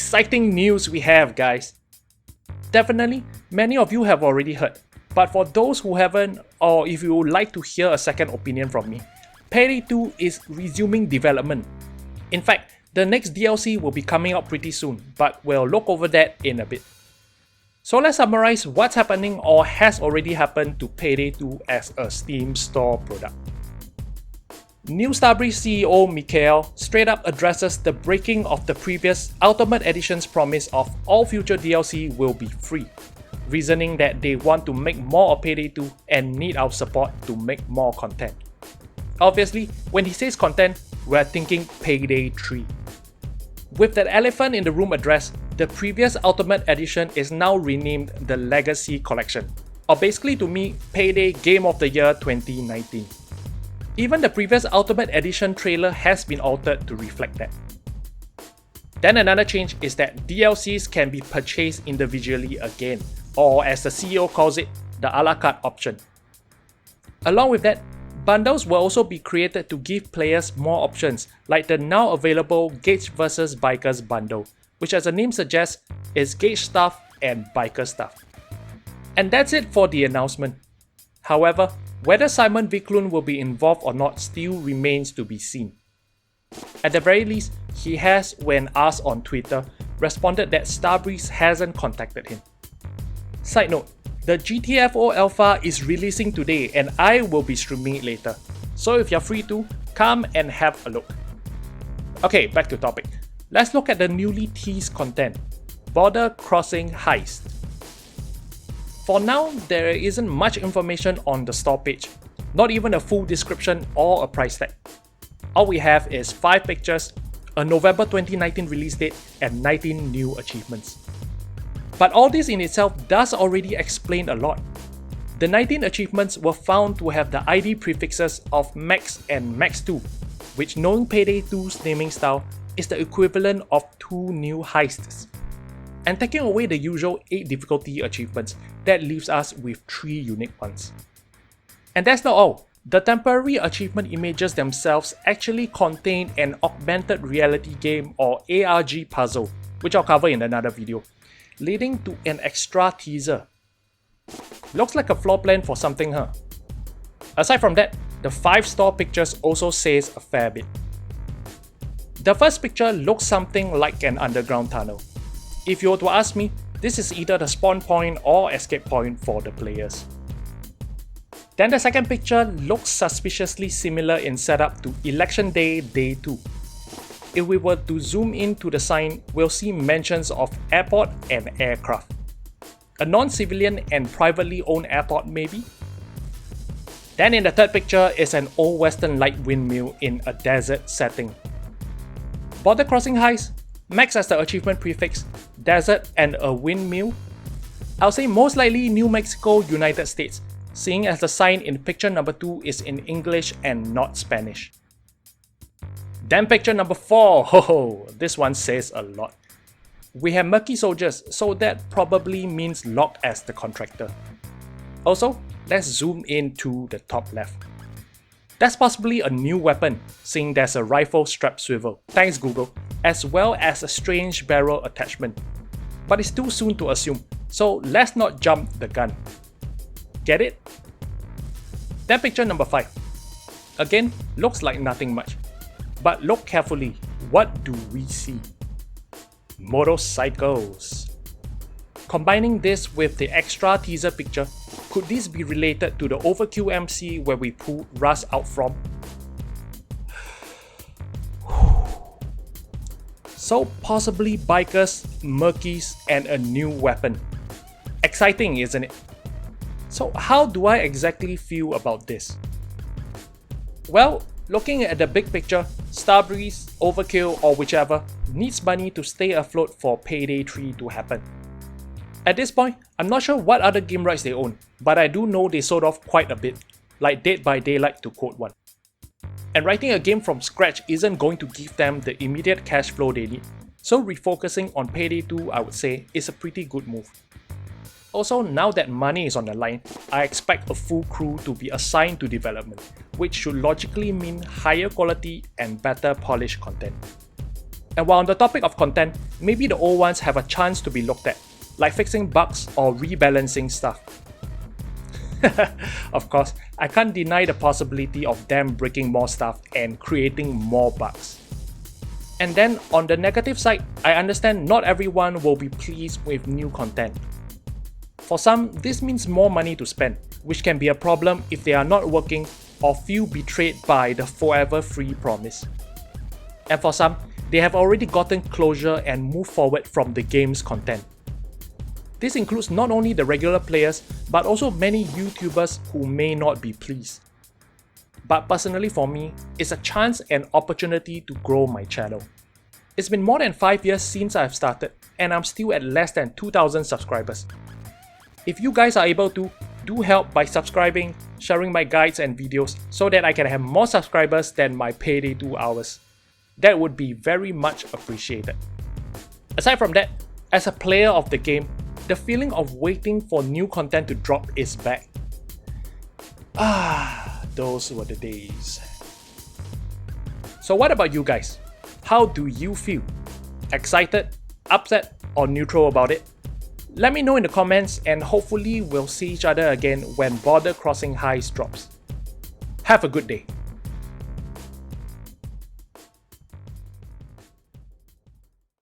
exciting news we have, guys. Definitely, many of you have already heard, but for those who haven't, or if you would like to hear a second opinion from me, Payday 2 is resuming development. In fact, the next DLC will be coming out pretty soon, but we'll look over that in a bit. So let's summarize what's happening or has already happened to Payday 2 as a Steam store product. New Starbreeze CEO Mikhail straight up addresses the breaking of the previous Ultimate Edition's promise of all future DLC will be free, reasoning that they want to make more of Payday 2 and need our support to make more content. Obviously, when he says content, we're thinking Payday 3. With that elephant in the room addressed, the previous Ultimate Edition is now renamed the Legacy Collection, or basically to me, Payday Game of the Year 2019. Even the previous Ultimate Edition trailer has been altered to reflect that. Then another change is that DLCs can be purchased individually again, or as the CEO calls it, the a la carte option. Along with that, bundles will also be created to give players more options, like the now available Gauge vs Bikers bundle, which as the name suggests is Gauge stuff and Biker stuff. And that's it for the announcement. However, whether Simon Viklund will be involved or not still remains to be seen. At the very least, he has, when asked on Twitter, responded that Starbreeze hasn't contacted him. Side note, the GTFO Alpha is releasing today and I will be streaming it later, so if you're free to, come and have a look. Okay, back to topic. Let's look at the newly teased content, Border Crossing Heist. For now, there isn't much information on the store page, not even a full description or a price tag. All we have is 5 pictures, a November 2019 release date, and 19 new achievements. But all this in itself does already explain a lot. The 19 achievements were found to have the ID prefixes of Max and Max 2, which, knowing Payday 2's naming style, is the equivalent of 2 new heists. And taking away the usual 8 difficulty achievements, that leaves us with 3 unique ones. And that's not all. The temporary achievement images themselves actually contain an augmented reality game or ARG puzzle, which I'll cover in another video, leading to an extra teaser. Looks like a floor plan for something, huh? Aside from that, the 5 store pictures also says a fair bit. The first picture looks something like an underground tunnel. If you were to ask me, this is either the spawn point or escape point for the players. Then the second picture looks suspiciously similar in setup to Election Day Day 2. If we were to zoom into the sign, we'll see mentions of airport and aircraft. A non-civilian and privately owned airport maybe? Then in the third picture is an old western light windmill in a desert setting. Border Crossing Heist, Max as the achievement prefix, desert and a windmill? I'll say most likely New Mexico, United States, seeing as the sign in picture number 2 is in English and not Spanish. Then picture number 4, ho, this one says a lot. We have murky soldiers, so that probably means Locke as the contractor. Also, let's zoom in to the top left. That's possibly a new weapon, seeing there's a rifle strap swivel, thanks Google, as well as a strange barrel attachment. But it's too soon to assume, so let's not jump the gun. Get it? Then picture number 5. Again, looks like nothing much. But look carefully, what do we see? Motorcycles. Combining this with the extra teaser picture, could this be related to the Overkill MC where we pulled Russ out from? So possibly bikers, murkies, and a new weapon. Exciting, isn't it? So how do I exactly feel about this? Well, looking at the big picture, Starbreeze, Overkill, or whichever needs money to stay afloat for Payday 3 to happen. At this point, I'm not sure what other game rights they own, but I do know they sold off quite a bit, like Dead by Daylight to quote one. And writing a game from scratch isn't going to give them the immediate cash flow they need, so refocusing on Payday 2 I would say is a pretty good move. Also, now that money is on the line, I expect a full crew to be assigned to development, which should logically mean higher quality and better polished content. And while on the topic of content, maybe the old ones have a chance to be looked at, like fixing bugs or rebalancing stuff. Of course, I can't deny the possibility of them breaking more stuff and creating more bugs. And then on the negative side, I understand not everyone will be pleased with new content. For some, this means more money to spend, which can be a problem if they are not working or feel betrayed by the forever free promise. And for some, they have already gotten closure and moved forward from the game's content. This includes not only the regular players, but also many YouTubers who may not be pleased. But personally for me, it's a chance and opportunity to grow my channel. It's been more than 5 years since I've started, and I'm still at less than 2,000 subscribers. If you guys are able to, do help by subscribing, sharing my guides and videos so that I can have more subscribers than my Payday 2 hours. That would be very much appreciated. Aside from that, as a player of the game, the feeling of waiting for new content to drop is back. Those were the days. So what about you guys? How do you feel? Excited, upset, or neutral about it? Let me know in the comments, and hopefully we'll see each other again when Border Crossing Highs drops. Have a good day.